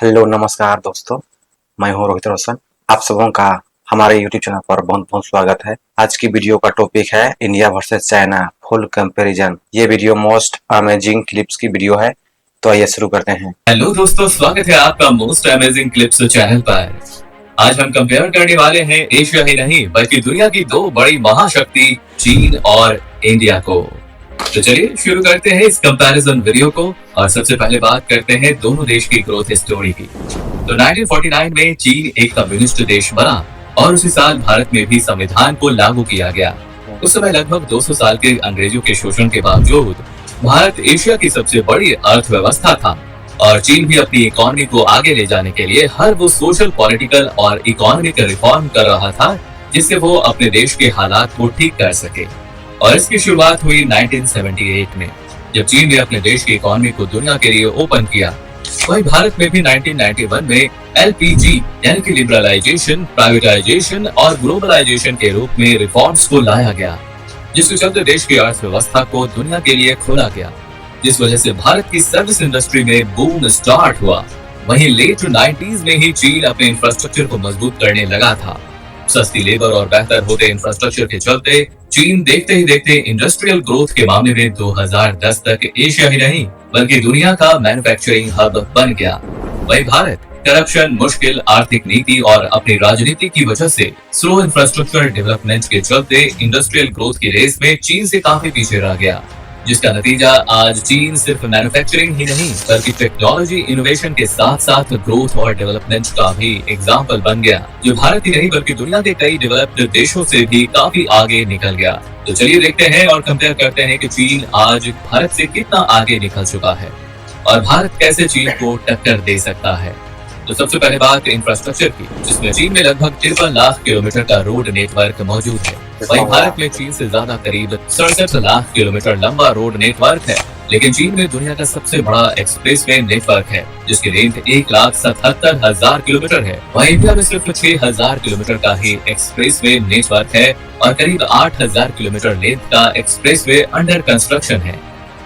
Hello नमस्कार दोस्तों, मैं हूं रोहित रोशन। आप सबों का हमारे यूट्यूब चैनल पर बहुत बहुत स्वागत है। आज की वीडियो का टॉपिक है India versus China full comparison. ये वीडियो मोस्ट अमेजिंग क्लिप्स की वीडियो है, तो आइए शुरू करते हैं। हेलो दोस्तों, स्वागत है आपका मोस्ट अमेजिंग क्लिप्स चैनल पर। आज हम कंपेयर करने वाले हैं एशिया ही नहीं बल्कि दुनिया की दो बड़ी महाशक्ति चीन और इंडिया को। तो चलिए शुरू करते हैं इस कंपैरिजन वीडियो को और सबसे पहले बात करते हैं दोनों देश की ग्रोथ स्टोरी की। तो 1949 में चीन एक कम्युनिस्ट देश बना और उसी साल भारत में भी संविधान को लागू किया गया। उस समय लगभग 200 साल के अंग्रेजों के शोषण के बावजूद भारत एशिया की सबसे बड़ी अर्थव्यवस्था था और चीन भी अपनी इकोनॉमी को आगे ले जाने के लिए हर वो सोशल, पॉलिटिकल और इकोनॉमिक रिफॉर्म कर रहा था जिससे वो अपने देश के हालात को ठीक कर सके। और इसकी शुरुआत हुई 1978 में, जब चीन ने अपने देश की इकोनॉमी को दुनिया के लिए ओपन किया। वहीं भारत में भी 1991 में LPG यानी कि लिबरलाइजेशन, प्राइवेटाइजेशन और ग्लोबलाइजेशन के रूप में रिफॉर्म्स को लाया गया, जिसके चलते देश की अर्थव्यवस्था को दुनिया के लिए खोला गया, जिस वजह से भारत की सर्विस इंडस्ट्री में बूम स्टार्ट हुआ। वहीं लेट 90s में ही चीन अपने इंफ्रास्ट्रक्चर को मजबूत करने लगा था। सस्ती लेबर और बेहतर होते इंफ्रास्ट्रक्चर के चलते चीन देखते ही देखते इंडस्ट्रियल ग्रोथ के मामले में 2010 तक एशिया ही नहीं बल्कि दुनिया का मैन्युफैक्चरिंग हब बन गया। वहीं भारत करप्शन, मुश्किल आर्थिक नीति और अपनी राजनीति की वजह से स्लो इंफ्रास्ट्रक्चर डेवलपमेंट के चलते इंडस्ट्रियल ग्रोथ की रेस में चीन से काफी पीछे रह गया, जिसका नतीजा आज चीन सिर्फ मैन्युफैक्चरिंग ही नहीं बल्कि टेक्नोलॉजी इनोवेशन के साथ साथ ग्रोथ और डेवलपमेंट का भी एग्जाम्पल बन गया, जो भारत ही नहीं बल्कि दुनिया के कई डेवलप्ड देशों से भी काफी आगे निकल गया। तो चलिए देखते हैं और कंपेयर करते हैं कि चीन आज भारत से कितना आगे निकल चुका है और भारत कैसे चीन को टक्कर दे सकता है। तो सबसे पहले बात इंफ्रास्ट्रक्चर की, जिसमें चीन में लगभग 53 लाख किलोमीटर का रोड नेटवर्क मौजूद है। वहीं भारत में चीन से ज्यादा करीब 67 लाख किलोमीटर लंबा रोड नेटवर्क है, लेकिन चीन में दुनिया का सबसे बड़ा एक्सप्रेसवे नेटवर्क है जिसकी लेंथ 1,77,000 किलोमीटर है। वहीं इंडिया में सिर्फ 6,000 किलोमीटर का ही एक्सप्रेसवे नेटवर्क है और करीब 8,000 किलोमीटर लेंथ का एक्सप्रेसवे अंडर कंस्ट्रक्शन है।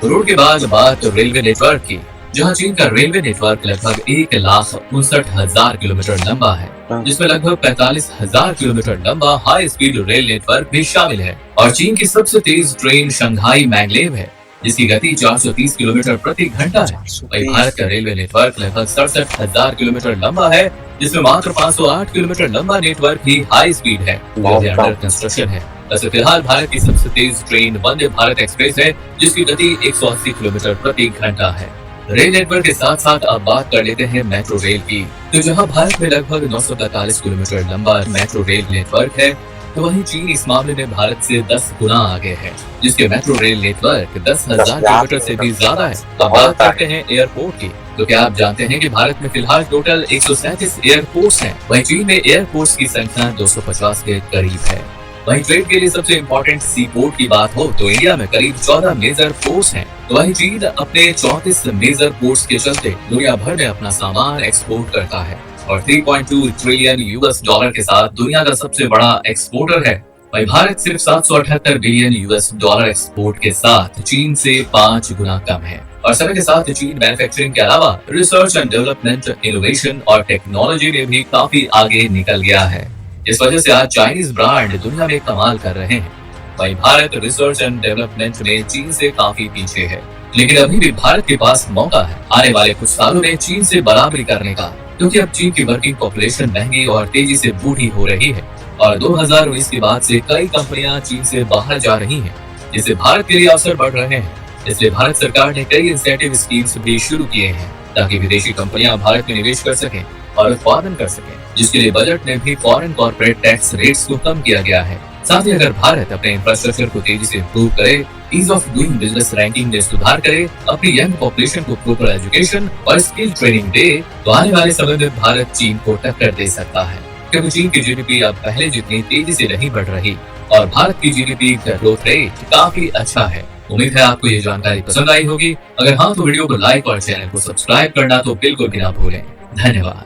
रोड के बाद बात रेलवे नेटवर्क की, जहां चीन का रेलवे नेटवर्क लगभग 1,59,000 किलोमीटर लंबा है, जिसमें लगभग 45,000 किलोमीटर लंबा हाई स्पीड रेल नेटवर्क भी शामिल है। और चीन की सबसे तेज ट्रेन शंघाई मैग्लेव है, जिसकी गति 430 किलोमीटर प्रति घंटा है। वहीं भारत का रेलवे नेटवर्क लगभग 67,000 किलोमीटर लंबा है, जिसमें मात्र 508 किलोमीटर लंबा नेटवर्क ही हाई स्पीड है, जो अंडर कंस्ट्रक्शन है। वैसे फिलहाल भारत की सबसे तेज ट्रेन वंदे भारत एक्सप्रेस है, जिसकी गति 180 किलोमीटर प्रति घंटा है। रेल नेटवर्क के साथ साथ अब बात कर लेते हैं मेट्रो रेल की। तो जहां भारत में लगभग 945 किलोमीटर लंबा मेट्रो रेल नेटवर्क है, तो वहीं चीन इस मामले में भारत से 10 गुना आगे है, जिसके मेट्रो रेल नेटवर्क 10,000 किलोमीटर से भी ज्यादा है। अब बात करते हैं एयरपोर्ट की। तो क्या आप जानते हैं कि भारत में फिलहाल टोटल 137 एयरपोर्ट्स हैं, वहीं चीन में एयरपोर्ट्स की संख्या 250 के करीब है। वहीं ट्रेड के लिए सबसे इम्पोर्टेंट सी पोर्ट की बात हो तो इंडिया में करीब 14 मेजर पोर्ट्स हैं। तो वहीं चीन अपने 34 मेजर पोर्ट्स के चलते दुनिया भर में अपना सामान एक्सपोर्ट करता है और 3.2 ट्रिलियन यूएस डॉलर के साथ दुनिया का सबसे बड़ा एक्सपोर्टर है। वहीं भारत सिर्फ 778 बिलियन यूएस डॉलर एक्सपोर्ट के साथ चीन से 5 गुना कम है। और समय के साथ चीन मैन्युफैक्चरिंग के अलावा रिसर्च एंड डेवलपमेंट, इनोवेशन और टेक्नोलॉजी में भी काफी आगे निकल गया है। इस वजह से आज चाइनीज ब्रांड दुनिया में कमाल कर रहे हैं। वहीं भारत रिसर्च एंड डेवलपमेंट में चीन से काफी पीछे है, लेकिन अभी भी भारत के पास मौका है आने वाले कुछ सालों में चीन से बराबरी करने का, क्योंकि अब चीन की वर्किंग पॉपुलेशन महंगी और तेजी से बूढ़ी हो रही है और 2019 के बाद से कई कंपनियां चीन से बाहर जा रही हैं, जिससे भारत के लिए अवसर बढ़ रहे हैं। इसलिए भारत सरकार ने कई इंसेंटिव स्कीम्स भी शुरू किए हैं ताकि विदेशी कंपनियां भारत में निवेश कर सकें और उत्पादन कर सकें, जिसके लिए बजट में भी फॉरेन कॉर्पोरेट टैक्स रेट्स को कम किया गया है। साथ ही अगर भारत अपने इंफ्रास्ट्रक्चर को तेजी से इम्प्रूव करे, ease of doing business ranking में सुधार करे, अपनी यंग पॉपुलेशन को प्रॉपर एजुकेशन और स्किल ट्रेनिंग दे, तो आने वाले समय में भारत चीन को टक्कर दे सकता है, क्योंकि चीन की जीडीपी अब पहले जितनी तेजी से नहीं बढ़ रही और भारत की जीडीपी का ग्रोथ रेट काफी अच्छा है। उम्मीद है आपको ये जानकारी पसंद आई होगी। अगर हाँ तो वीडियो को लाइक और चैनल को सब्सक्राइब करना तो बिल्कुल भी ना भूलें। धन्यवाद।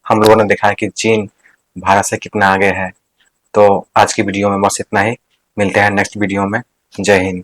हम लोगों ने देखा है कि चीन भारत से कितना आगे है। तो आज की वीडियो में बस इतना ही। मिलते हैं नेक्स्ट वीडियो में। जय हिंद।